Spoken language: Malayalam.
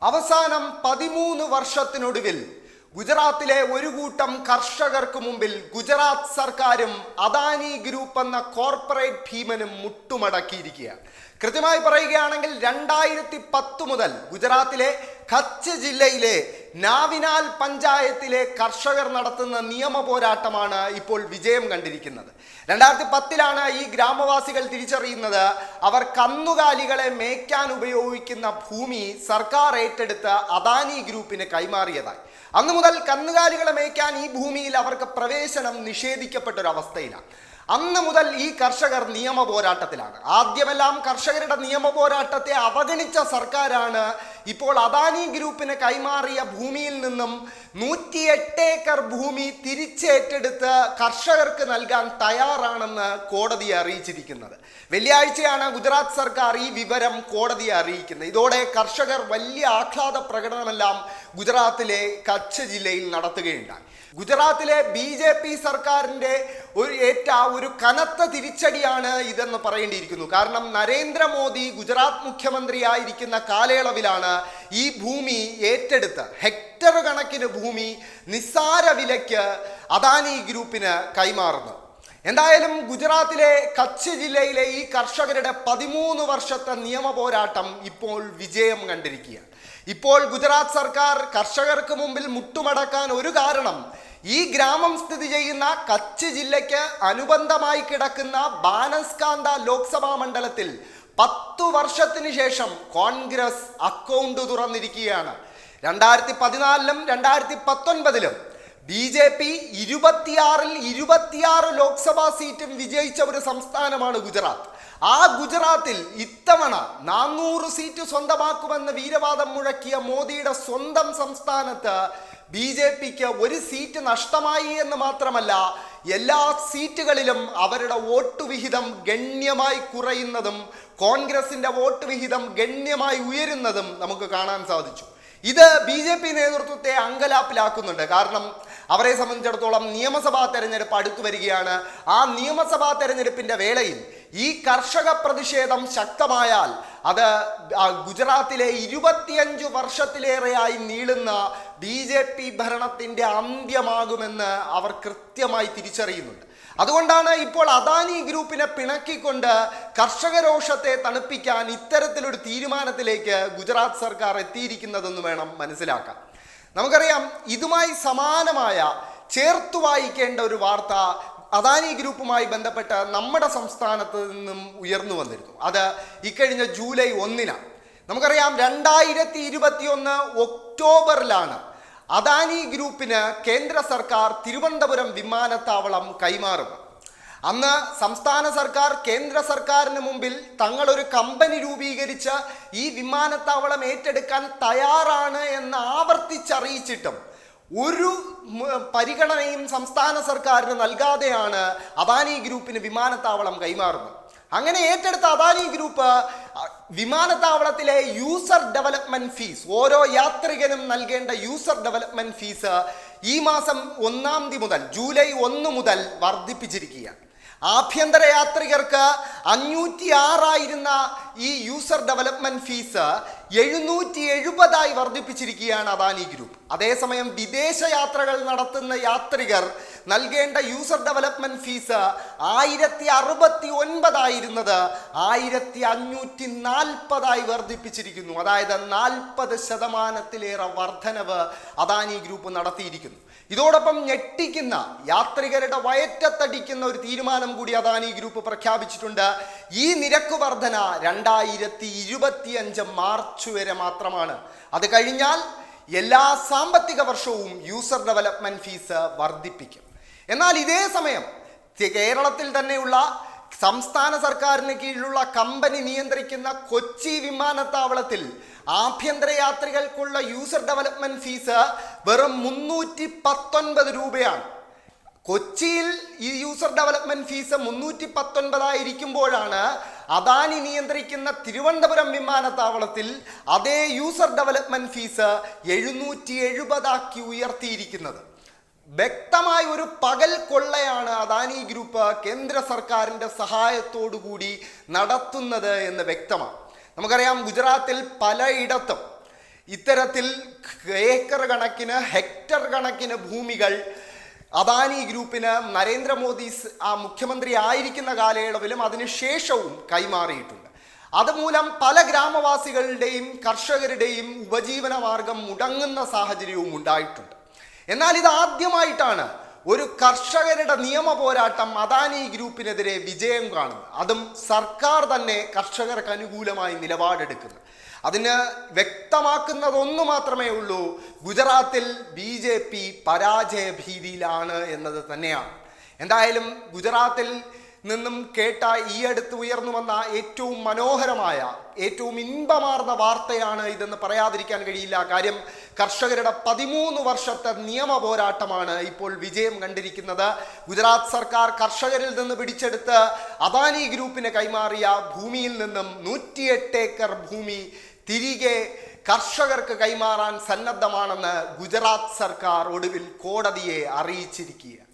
അവസാനം 13 വർഷത്തിനൊടുവിൽ ഗുജറാത്തിലെ ഒരു കൂട്ടം കർഷകർക്ക് മുമ്പിൽ ഗുജറാത്ത് സർക്കാരും അദാനി ഗ്രൂപ്പ് എന്ന കോർപ്പറേറ്റ് ഭീമനും മുട്ടുമടക്കിയിരിക്കുകയാണ്. കൃത്യമായി പറയുകയാണെങ്കിൽ 2010 മുതൽ ഗുജറാത്തിലെ കച്ച് ജില്ലയിലെ നാവിനാൽ പഞ്ചായത്തിലെ കർഷകർ നടത്തുന്ന നിയമ പോരാട്ടമാണ് ഇപ്പോൾ വിജയം കണ്ടിരിക്കുന്നത്. 2010 ഈ ഗ്രാമവാസികൾ തിരിച്ചറിയുന്നത് അവർ കന്നുകാലികളെ മേയ്ക്കാൻ ഉപയോഗിക്കുന്ന ഭൂമി സർക്കാർ ഏറ്റെടുത്ത് അദാനി ഗ്രൂപ്പിന് കൈമാറിയതായി. അന്നു മുതൽ കന്നുകാലികളെ മേയ്ക്കാൻ ഈ ഭൂമിയിൽ അവർക്ക് പ്രവേശനം നിഷേധിക്കപ്പെട്ടൊരവസ്ഥയിലാണ്. അന്ന് മുതൽ ഈ കർഷകർ നിയമ പോരാട്ടത്തിലാണ്. ആദ്യമെല്ലാം കർഷകരുടെ നിയമ പോരാട്ടത്തെ അവഗണിച്ച സർക്കാരാണ് ഇപ്പോൾ അദാനി ഗ്രൂപ്പിന് കൈമാറിയ ഭൂമിയിൽ നിന്നും 108 ഏക്കർ ഭൂമി തിരിച്ചേറ്റെടുത്ത് കർഷകർക്ക് നൽകാൻ തയ്യാറാണെന്ന് കോടതിയെ അറിയിച്ചിരിക്കുന്നത്. വെള്ളിയാഴ്ചയാണ് ഗുജറാത്ത് സർക്കാർ ഈ വിവരം കോടതിയെ അറിയിക്കുന്നത്. ഇതോടെ കർഷകർ വലിയ ആഹ്ലാദ പ്രകടനമെല്ലാം ഗുജറാത്തിലെ കച്ച് ജില്ലയിൽ നടത്തുകയുണ്ടായി. ഗുജറാത്തിലെ BJP സർക്കാരിൻ്റെ ഒരു കനത്ത തിരിച്ചടിയാണ് ഇതെന്ന് പറയേണ്ടിയിരിക്കുന്നു. കാരണം നരേന്ദ്രമോദി ഗുജറാത്ത് മുഖ്യമന്ത്രിയായിരിക്കുന്ന കാലയളവിലാണ് ഈ ഭൂമി ഏറ്റെടുത്ത് ഹെക്ടർ കണക്കിന് ഭൂമി നിസ്സാര വിലയ്ക്ക് അദാനി ഗ്രൂപ്പിന് കൈമാറുന്നത്. എന്തായാലും ഗുജറാത്തിലെ കച്ച് ജില്ലയിലെ ഈ കർഷകരുടെ 13 വർഷത്തെ നിയമ പോരാട്ടം ഇപ്പോൾ വിജയം കണ്ടിരിക്കുകയാണ്. ഇപ്പോൾ ഗുജറാത്ത് സർക്കാർ കർഷകർക്ക് മുമ്പിൽ മുട്ടുമടക്കാൻ ഒരു കാരണം, ഈ ഗ്രാമം സ്ഥിതി ചെയ്യുന്ന കച്ച് ജില്ലയ്ക്ക് അനുബന്ധമായി കിടക്കുന്ന ബാനസ്കാന്ത ലോക്സഭാ മണ്ഡലത്തിൽ 10 വർഷത്തിന് ശേഷം കോൺഗ്രസ് അക്കൗണ്ട് തുറന്നിരിക്കുകയാണ്. 2014-ലും 2019-ലും BJP 26-ൽ 26 ലോക്സഭാ സീറ്റും വിജയിച്ച ഒരു സംസ്ഥാനമാണ് ഗുജറാത്ത്. ആ ഗുജറാത്തിൽ ഇത്തവണ 400 സീറ്റ് സ്വന്തമാക്കുമെന്ന് വീരവാദം മുഴക്കിയ മോദിയുടെ സ്വന്തം സംസ്ഥാനത്ത് BJPക്ക് ഒരു സീറ്റ് നഷ്ടമായി എന്ന് മാത്രമല്ല, എല്ലാ സീറ്റുകളിലും അവരുടെ വോട്ട് വിഹിതം ഗണ്യമായി കുറയുന്നതും കോൺഗ്രസിന്റെ വോട്ട് വിഹിതം ഗണ്യമായി ഉയരുന്നതും നമുക്ക് കാണാൻ സാധിച്ചു. ഇത് BJP നേതൃത്വത്തെ അങ്കലാപ്പിലാക്കുന്നുണ്ട്. കാരണം അവരെ സംബന്ധിച്ചിടത്തോളം നിയമസഭാ തെരഞ്ഞെടുപ്പ് അടുത്തു വരികയാണ്. ആ നിയമസഭാ തെരഞ്ഞെടുപ്പിന്റെ വേളയിൽ ഈ കർഷക പ്രതിഷേധം ശക്തമായാൽ അത് ഗുജറാത്തിലെ 25 വർഷത്തിലേറെയായി നീളുന്ന BJP ഭരണത്തിന്റെ അന്ത്യമാകുമെന്ന് അവർ കൃത്യമായി തിരിച്ചറിയുന്നുണ്ട്. അതുകൊണ്ടാണ് ഇപ്പോൾ അദാനി ഗ്രൂപ്പിനെ പിണക്കിക്കൊണ്ട് കർഷകരോഷത്തെ തണുപ്പിക്കാൻ ഇത്തരത്തിലൊരു തീരുമാനത്തിലേക്ക് ഗുജറാത്ത് സർക്കാർ എത്തിയിരിക്കുന്നതെന്ന് വേണം മനസ്സിലാക്കാൻ. നമുക്കറിയാം, ഇതുമായി സമാനമായ ചേർത്തു വായിക്കേണ്ട ഒരു വാർത്ത അദാനി ഗ്രൂപ്പുമായി ബന്ധപ്പെട്ട് നമ്മുടെ സംസ്ഥാനത്ത് നിന്നും ഉയർന്നു വന്നിരുന്നു. അത് ഇക്കഴിഞ്ഞ ജൂലൈ 1-നാണ്. നമുക്കറിയാം, 2021 ഒക്ടോബറിലാണ് അദാനി ഗ്രൂപ്പിന് കേന്ദ്ര സർക്കാർ തിരുവനന്തപുരം വിമാനത്താവളം കൈമാറുന്നത്. അന്ന് സംസ്ഥാന സർക്കാർ കേന്ദ്ര സർക്കാരിന് മുമ്പിൽ തങ്ങളൊരു കമ്പനി രൂപീകരിച്ച് ഈ വിമാനത്താവളം ഏറ്റെടുക്കാൻ തയ്യാറാണ് എന്ന് ആവർത്തിച്ചറിയിച്ചിട്ടും ഒരു പരിഗണനയും സംസ്ഥാന സർക്കാരിന് നൽകാതെയാണ് അദാനി ഗ്രൂപ്പിന് വിമാനത്താവളം കൈമാറുന്നത്. അങ്ങനെ ഏറ്റെടുത്ത അദാനി ഗ്രൂപ്പ് വിമാനത്താവളത്തിലെ യൂസർ ഡെവലപ്മെന്റ് ഫീസ്, ഓരോ യാത്രികനും നൽകേണ്ട യൂസർ ഡെവലപ്മെന്റ് ഫീസ് ഈ മാസം 1-ാം തീയതി മുതൽ, ജൂലൈ 1 മുതൽ വർദ്ധിപ്പിച്ചിരിക്കുകയാണ്. ആഭ്യന്തര യാത്രികർക്ക് 506 ആയിരുന്ന ഈ യൂസർ ഡെവലപ്മെന്റ് ഫീസ് 770 വർദ്ധിപ്പിച്ചിരിക്കുകയാണ് അദാനി ഗ്രൂപ്പ്. അതേസമയം വിദേശ യാത്രകൾ നടത്തുന്ന യാത്രികർ നൽകേണ്ട യൂസർ ഡെവലപ്മെന്റ് ഫീസ് 1069 ആയിരുന്നത് 1540 വർദ്ധിപ്പിച്ചിരിക്കുന്നു. അതായത് 40% വർധനവ് അദാനി ഗ്രൂപ്പ് നടത്തിയിരിക്കുന്നു. ഇതോടൊപ്പം ഞെട്ടിക്കുന്ന, യാത്രികരുടെ വയറ്റത്തടിക്കുന്ന ഒരു തീരുമാനം കൂടി അദാനി ഗ്രൂപ്പ് പ്രഖ്യാപിച്ചിട്ടുണ്ട്. ഈ നിരക്ക് വർധന 2025 മാർച്ച് വരെ മാത്രമാണ്. അത് കഴിഞ്ഞാൽ എല്ലാ സാമ്പത്തിക വർഷവും യൂസർ ഡെവലപ്മെന്റ് ഫീസ് വർദ്ധിപ്പിക്കും. എന്നാൽ ഇതേ സമയം കേരളത്തിൽ തന്നെയുള്ള സംസ്ഥാന സർക്കാരിന് കീഴിലുള്ള കമ്പനി നിയന്ത്രിക്കുന്ന കൊച്ചി വിമാനത്താവളത്തിൽ ആഭ്യന്തര യാത്രികൾക്കുള്ള യൂസർ ഡെവലപ്മെന്റ് ഫീസ് വെറും 319 രൂപയാണ്. കൊച്ചിയിൽ ഈ യൂസർ ഡെവലപ്മെന്റ് ഫീസ് 319 ആയിരിക്കുമ്പോഴാണ് അദാനി നിയന്ത്രിക്കുന്ന തിരുവനന്തപുരം വിമാനത്താവളത്തിൽ അതേ യൂസർ ഡെവലപ്മെന്റ് ഫീസ് 770 ഉയർത്തിയിരിക്കുന്നത്. വ്യക്തമായ ഒരു പകൽ കൊള്ളയാണ് അദാനി ഗ്രൂപ്പ് കേന്ദ്ര സർക്കാരിൻ്റെ സഹായത്തോടു കൂടി നടത്തുന്നത് എന്ന് വ്യക്തമാണ്. നമുക്കറിയാം, ഗുജറാത്തിൽ പലയിടത്തും ഇത്തരത്തിൽ ഏക്കർ കണക്കിന് ഹെക്ടർ കണക്കിന് ഭൂമികൾ അദാനി ഗ്രൂപ്പിന് നരേന്ദ്രമോദി മുഖ്യമന്ത്രി ആയിരിക്കുന്ന കാലയളവിലും അതിനുശേഷവും കൈമാറിയിട്ടുണ്ട്. അതുമൂലം പല ഗ്രാമവാസികളുടെയും കർഷകരുടെയും ഉപജീവന മാർഗം മുടങ്ങുന്ന സാഹചര്യവും ഉണ്ടായിട്ടുണ്ട്. എന്നാൽ ഇത് ആദ്യമായിട്ടാണ് ഒരു കർഷകരുടെ നിയമ പോരാട്ടം അദാനി ഗ്രൂപ്പിനെതിരെ വിജയം കാണുന്നത്. അതും സർക്കാർ തന്നെ കർഷകർക്ക് അനുകൂലമായി നിലപാടെടുക്കുന്നത്. അതിന് വ്യക്തമാക്കുന്നതൊന്നു മാത്രമേ ഉള്ളൂ, ഗുജറാത്തിൽ BJP പരാജയ ഭീതിയിലാണ് എന്നത് തന്നെയാണ്. എന്തായാലും ഗുജറാത്തിൽ നിന്നും കേട്ട ഈ അടുത്ത് ഉയർന്നു വന്ന ഏറ്റവും മനോഹരമായ, ഏറ്റവും ഇമ്പമാർന്ന വാർത്തയാണ് ഇതെന്ന് പറയാതിരിക്കാൻ കഴിയില്ല. കാര്യം കർഷകരുടെ 13 വർഷത്തെ നിയമ പോരാട്ടമാണ് ഇപ്പോൾ വിജയം കണ്ടിരിക്കുന്നത്. ഗുജറാത്ത് സർക്കാർ കർഷകരിൽ നിന്ന് പിടിച്ചെടുത്ത് അദാനി ഗ്രൂപ്പിന് കൈമാറിയ ഭൂമിയിൽ നിന്നും 108 ഏക്കർ ഭൂമി തിരികെ കർഷകർക്ക് കൈമാറാൻ സന്നദ്ധമാണെന്ന് ഗുജറാത്ത് സർക്കാർ ഒടുവിൽ കോടതിയെ അറിയിച്ചിരിക്കുകയാണ്.